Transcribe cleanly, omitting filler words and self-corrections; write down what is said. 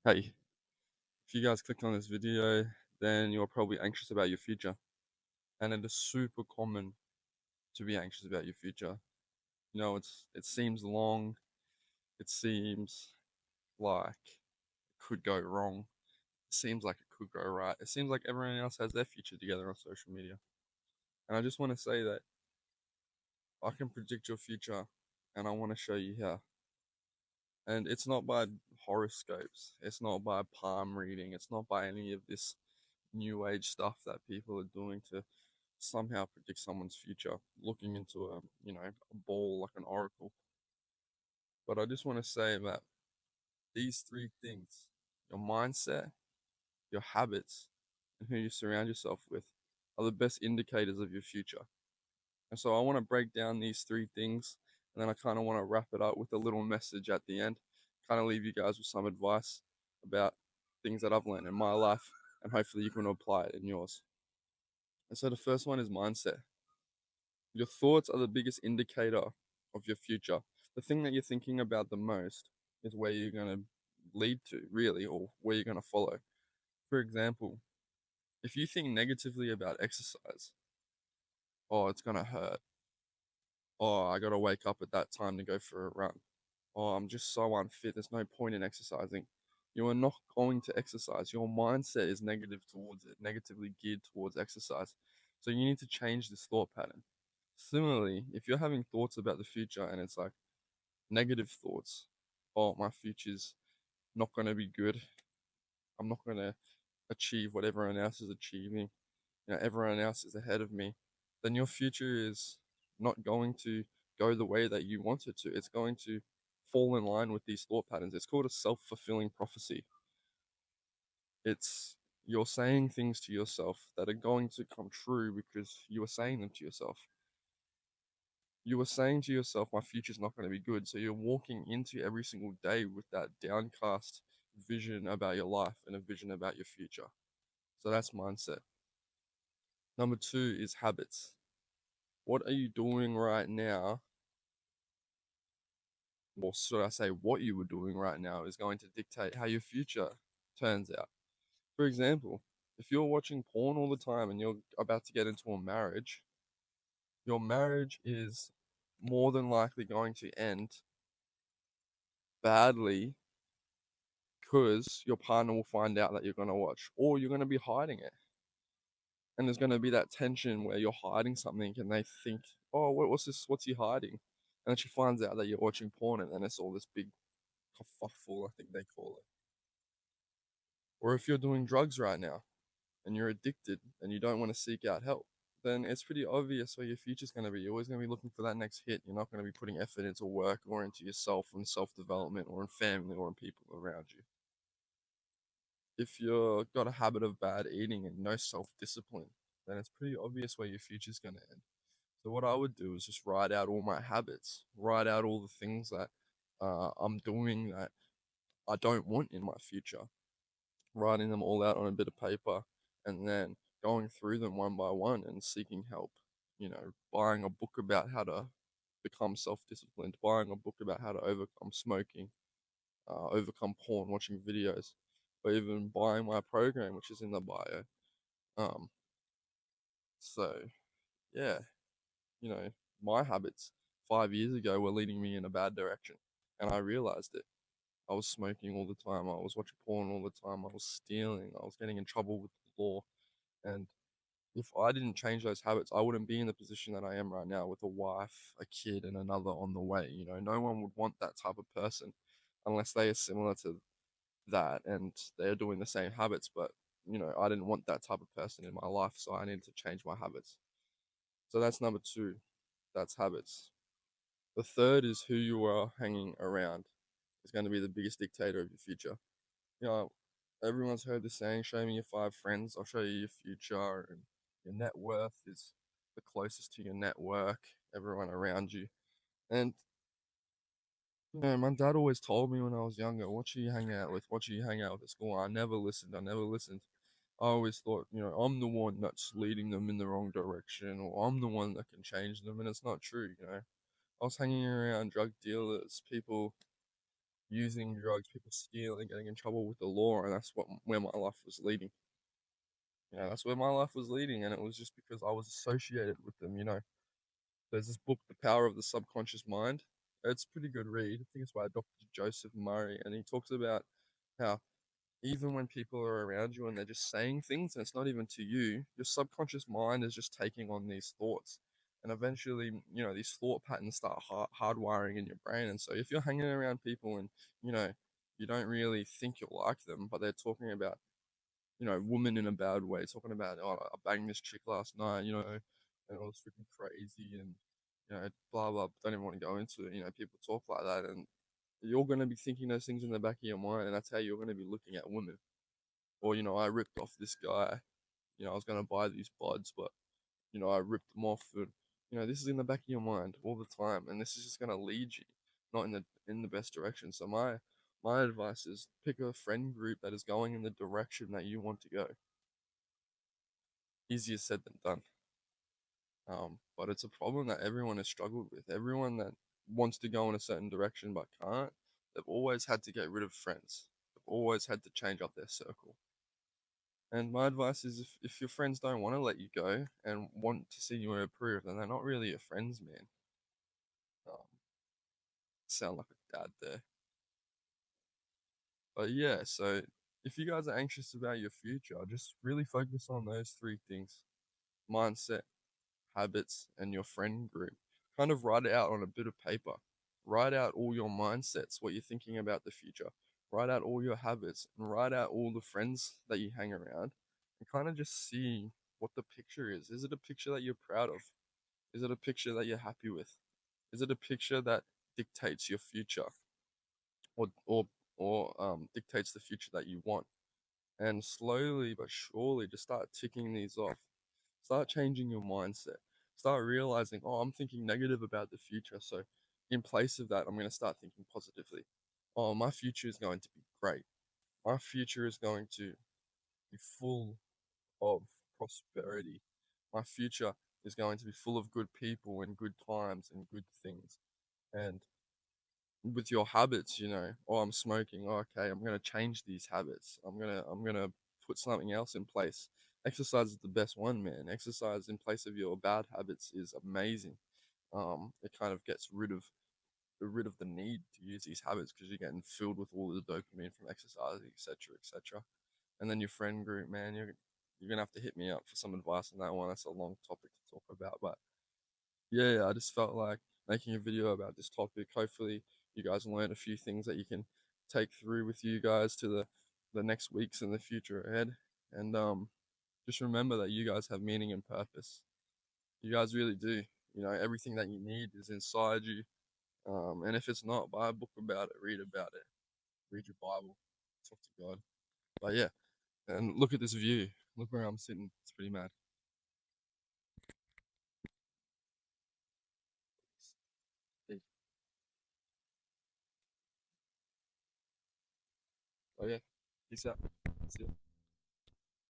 Hey, if you guys clicked on this video, then you're probably anxious about your future. And it is super common to be anxious about your future. It seems long, it seems like it could go wrong, it seems like it could go right. It seems like everyone else has their future together on social media. And I just want to say that I can predict your future and I want to show you how. And it's not by horoscopes, it's not by palm reading, it's not by any of this new age stuff that people are doing to somehow predict someone's future, looking into a ball like an oracle. But I just want to say that these three things, your mindset, your habits, and who you surround yourself with, are the best indicators of your future. And so I want to break down these three things, and then I kind of want to wrap it up with a little message at the end, kind of leave you guys with some advice about things that I've learned in my life, and hopefully you can apply it in yours. And so the first one is mindset. Your thoughts are the biggest indicator of your future. The thing that you're thinking about the most is where you're going to lead to, really, or where you're going to follow. For example, if you think negatively about exercise, oh, it's going to hurt. Oh, I got to wake up at that time to go for a run. Oh, I'm just so unfit. There's no point in exercising. You are not going to exercise. Your mindset is negative towards it, negatively geared towards exercise. So you need to change this thought pattern. Similarly, if you're having thoughts about the future and it's like negative thoughts, oh, my future's not going to be good. I'm not going to achieve what everyone else is achieving. Everyone else is ahead of me. Then your future is not going to go the way that you want it to. It's going to fall in line with these thought patterns. It's called a self-fulfilling prophecy. It's you're saying things to yourself that are going to come true because you are saying them to yourself. You were saying to yourself, my future's not going to be good. So you're walking into every single day with that downcast vision about your life and a vision about your future. So that's mindset. Number two is habits. What are you doing right now? Or should I say, what you were doing right now is going to dictate how your future turns out. For example, if you're watching porn all the time and you're about to get into a marriage, your marriage is more than likely going to end badly because your partner will find out that you're going to watch, or you're going to be hiding it. And there's going to be that tension where you're hiding something and they think, oh, what's this? What's he hiding? And then she finds out that you're watching porn, and then it's all this big kerfuffle, I think they call it. Or if you're doing drugs right now and you're addicted and you don't want to seek out help, then it's pretty obvious where your future's going to be. You're always going to be looking for that next hit. You're not going to be putting effort into work or into yourself and self development or in family or in people around you. If you've got a habit of bad eating and no self discipline, then it's pretty obvious where your future's going to end. So, what I would do is just write out all my habits, write out all the things that I'm doing that I don't want in my future, writing them all out on a bit of paper, and then going through them one by one and seeking help. Buying a book about how to become self disciplined, buying a book about how to overcome smoking, overcome porn, watching videos, or even buying my program, which is in the bio. Um, so yeah, you know, my habits 5 years ago were leading me in a bad direction, and I realized it. I was smoking all the time. I was watching porn all the time. I was stealing. I was getting in trouble with the law. And if I didn't change those habits, I wouldn't be in the position that I am right now with a wife, a kid, and another on the way. No one would want that type of person unless they are similar to that and they're doing the same habits. But, I didn't want that type of person in my life, so I needed to change my habits. So that's number two. That's habits. The third is who you are hanging around is going to be the biggest dictator of your future. You know, everyone's heard the saying, show me your five friends, I'll show you your future. And your net worth is the closest to your network, everyone around you. And, my dad always told me when I was younger, what should you hang out with? What should you hang out with at school? I never listened. I never listened. I always thought, I'm the one that's leading them in the wrong direction, or I'm the one that can change them. And it's not true. I was hanging around drug dealers, people, using drugs, people stealing, getting in trouble with the law, and that's where my life was leading. That's where my life was leading, and it was just because I was associated with them. There's this book, The Power of the Subconscious Mind. It's a pretty good read. I think it's by Dr. Joseph Murray, and he talks about how even when people are around you and they're just saying things and it's not even to you, your subconscious mind is just taking on these thoughts. And eventually, these thought patterns start hardwiring in your brain. And so if you're hanging around people and, you know, you don't really think you'll like them, but they're talking about, women in a bad way, talking about, oh, I banged this chick last night, and it was freaking crazy and, blah, blah, don't even want to go into it. People talk like that and you're going to be thinking those things in the back of your mind, and that's how you're going to be looking at women. Or, I ripped off this guy. I was going to buy these buds, but, I ripped them off. And, this is in the back of your mind all the time, and this is just going to lead you not in the best direction. So my advice is pick a friend group that is going in the direction that you want to go. Easier said than done. But it's a problem that everyone has struggled with. Everyone that wants to go in a certain direction but can't, they've always had to get rid of friends. They've always had to change up their circle. And my advice is if your friends don't want to let you go and want to see you improve, then they're not really your friends, man. Um, sound like a dad there. But yeah, so if you guys are anxious about your future, just really focus on those three things: mindset, habits, and your friend group. Kind of write it out on a bit of paper. Write out all your mindsets, what you're thinking about the future. Write out all your habits and write out all the friends that you hang around and kind of just see what the picture is. Is it a picture that you're proud of? Is it a picture that you're happy with? Is it a picture that dictates your future or dictates the future that you want? And slowly but surely just start ticking these off. Start changing your mindset. Start realizing, oh, I'm thinking negative about the future. So, in place of that, I'm going to start thinking positively. Oh, my future is going to be great. My future is going to be full of prosperity. My future is going to be full of good people and good times and good things. And with your habits, oh, I'm smoking. Oh, okay, I'm gonna change these habits. I'm gonna put something else in place. Exercise is the best one, man. Exercise in place of your bad habits is amazing. It kind of gets rid of the need to use these habits because you're getting filled with all the dopamine from exercising, etc., etc. And then your friend group, man, you're gonna have to hit me up for some advice on that one. That's a long topic to talk about, but yeah, I just felt like making a video about this topic. Hopefully, you guys learn a few things that you can take through with you guys to the next weeks and the future ahead. And just remember that you guys have meaning and purpose. You guys really do. Everything that you need is inside you. And if it's not, buy a book about it, read about it, read your Bible, talk to God. But yeah, and look at this view. Look where I'm sitting. It's pretty mad. Oh yeah, peace out. See ya.